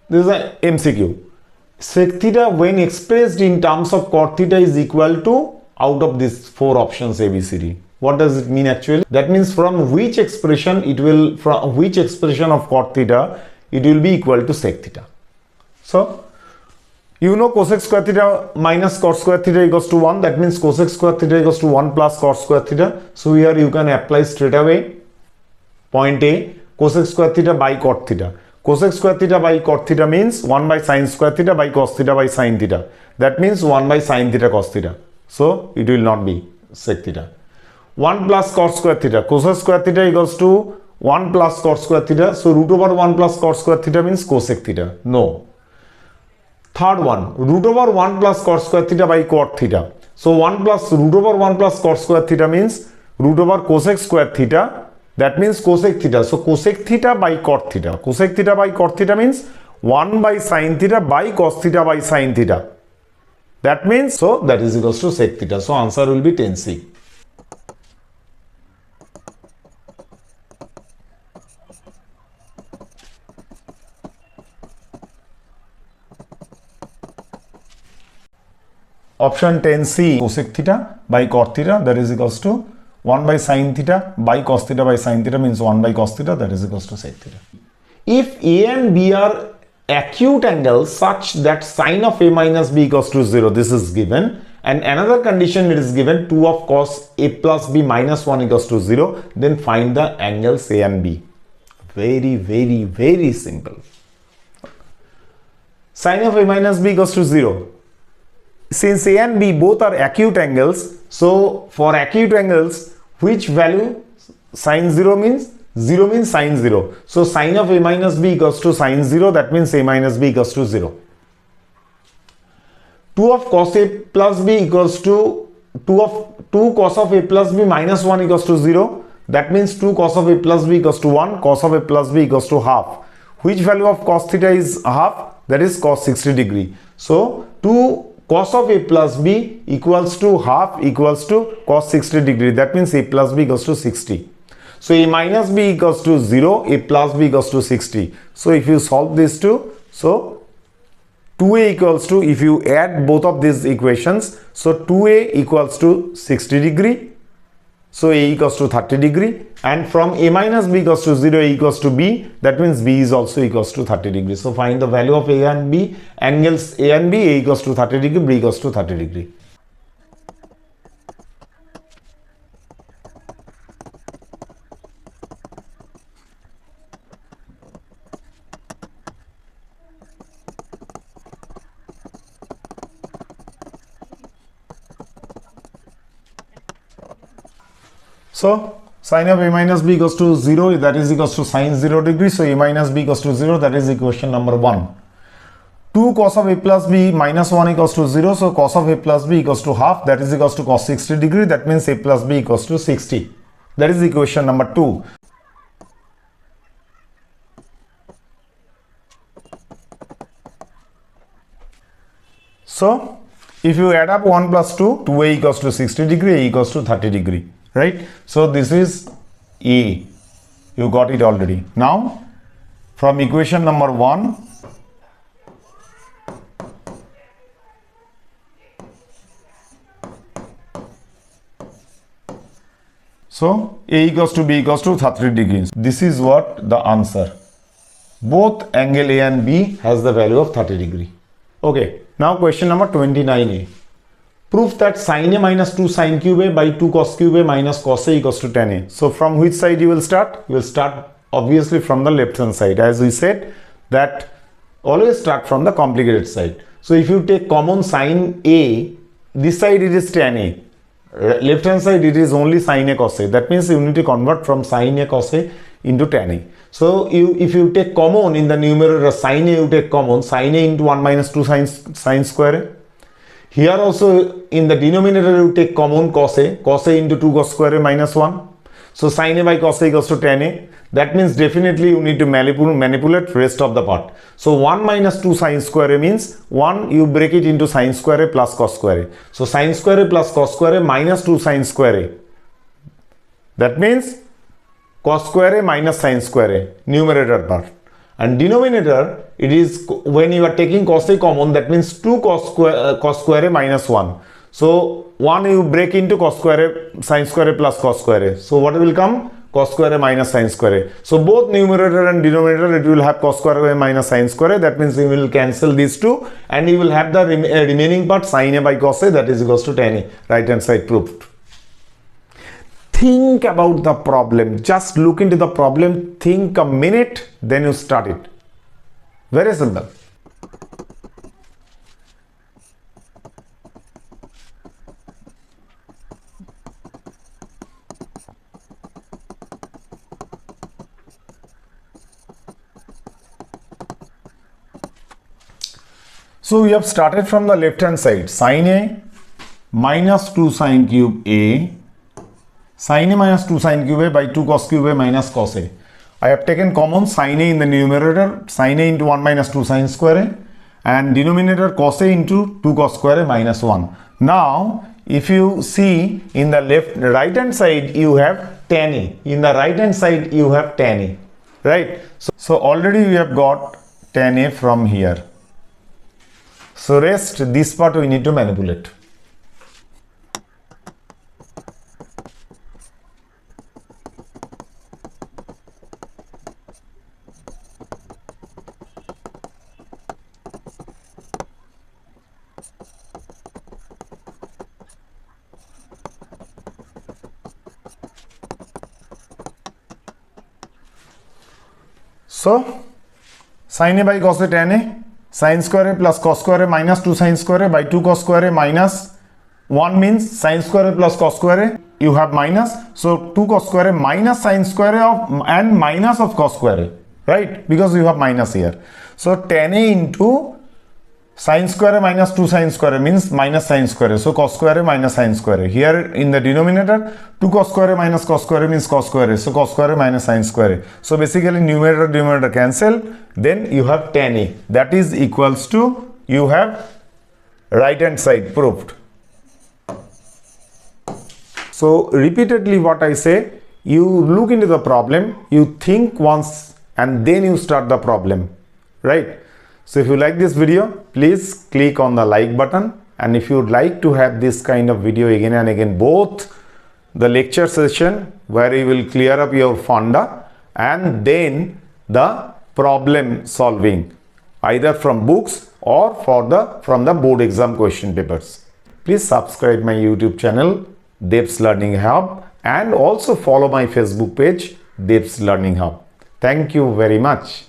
This is a MCQ. Sec theta when expressed in terms of cot theta is equal to out of these 4 options A, B, C, D. What does it mean actually? That means from which expression of cot theta it will be equal to sec theta. So you know cosec square theta minus cot square theta equals to 1. That means cosec square theta equals to 1 plus cot square theta. So here you can apply straight away. Point A, cosec square theta by cot theta. Cosec square theta by cot theta means 1 by sin square theta by cos theta by sin theta. That means 1 by sin theta cos theta. So it will not be sec theta. 1 plus cot square theta. Cosec square theta equals to 1 plus cot square theta. So root over 1 plus cot square theta means cosec theta. No. Third one, root over 1 plus cot square theta by cot theta. So 1 plus root over 1 plus cot square theta means root over cosec square theta. That means cosec theta. So cosec theta by cot theta. Cosec theta by cot theta means 1 by sin theta by cos theta by sin theta. That means, so that is equals to sec theta. So answer will be 10C. Option 10C, cosec theta by cot theta, that is equals to 1 by sin theta by cos theta by sin theta means 1 by cos theta, that is equals to sec theta. If A and B are acute angles such that sin of A minus B equals to 0, this is given, and another condition it is given 2 of cos A plus B minus 1 equals to 0, then find the angles A and B. Very, very, very simple. Sin of A minus B equals to 0. Since A and B both are acute angles, so for acute angles, which value sin 0 means? 0 means sin 0. So sin of A minus B equals to sin 0, that means A minus B equals to 0. 2 of cos A plus B equals to 2 cos of A plus B minus 1 equals to 0. That means 2 cos of A plus B equals to 1, cos of A plus B equals to half. Which value of cos theta is half? That is cos 60 degree. So 2 cos of A plus B equals to half equals to cos 60 degree. That means A plus B equals to 60. So A minus B equals to 0, A plus B equals to 60. So if you solve these two, so 2A equals to, if you add both of these equations, so 2A equals to 60 degree. So A equals to 30 degree, and from A minus B equals to 0, A equals to B, that means B is also equals to 30 degree. So find the value of A and B, angles A and B, A equals to 30 degree, B equals to 30 degree. So sin of A minus B equals to 0, that is equals to sin 0 degree. So A minus B equals to 0, that is equation number 1. 2 cos of A plus B minus 1 equals to 0. So cos of A plus B equals to half, that is equals to cos 60 degree. That means A plus B equals to 60. That is equation number 2. So if you add up 1 plus 2, 2A equals to 60 degree, A equals to 30 degree. Right? So this is A. You got it already. Now from equation number 1, so A equals to B equals to 30 degrees. This is what the answer. Both angle A and B has the value of 30 degree. Okay. Now question number 29A. Proof that sin A minus 2 sin cube A by 2 cos cube A minus cos A equals to tan A. So from which side you will start? You will start obviously from the left hand side. As we said that always start from the complicated side. So if you take common sin A, this side it is tan A. Left hand side it is only sin A cos A. That means you need to convert from sin A cos A into tan A. So if you take common in the numerator sin A, you take common sin A into 1 minus 2 sin square A. Here also in the denominator you take common cos A into 2 cos square A minus 1. So sin A by cos A equals to tan A. That means definitely you need to manipulate rest of the part. So 1 minus 2 sin square A means 1 you break it into sin square A plus cos square A. So sin square A plus cos square A minus 2 sin square A. That means cos square A minus sin square A, numerator part. And denominator it is when you are taking cos a common, that means 2 cos square a minus 1. So 1 you break into cos square a sin square a plus cos square a. So what will come? Cos square a minus sin square a. So both numerator and denominator, it will have cos square a minus sin square a. That means you will cancel these two and you will have the remaining part sin a by cos a, that is equals to tan a. Right hand side proved. Think about the problem. Just look into the problem. Think a minute, then you start it. Very simple. So we have started from the left hand side. Sin a minus 2 sin cube a, sin a minus 2 sin cube a by 2 cos cube a minus cos a. I have taken common sin a in the numerator, sin a into 1 minus 2 sin square a, and denominator cos a into 2 cos square a minus 1. Now if you see in the right hand side you have tan a, in the right hand side you have tan a, right? So already we have got tan a from here. So rest, this part we need to manipulate. So sin a by cos a tan a, sin square a plus cos square a minus 2 sin square a by 2 cos square a minus 1 means sin square a plus cos square a, you have minus. So 2 cos square a minus sin square a of and minus of cos square a, right? Because you have minus here. So tan a into sin square a minus 2 sin square a means minus sin square a. So cos square a minus sin square a. Here in the denominator 2 cos square a minus cos square a means cos square a. So cos square a minus sin square a. So basically numerator denominator cancel. Then you have tan a. That is equals to, you have right hand side proved. So repeatedly what I say, you look into the problem, you think once and then you start the problem, right? So if you like this video, please click on the like button, and if you would like to have this kind of video again and again, both the lecture session where you will clear up your funda and then the problem solving either from books or from the board exam question papers. Please subscribe my YouTube channel Dev's Learning Hub and also follow my Facebook page Dev's Learning Hub. Thank you very much.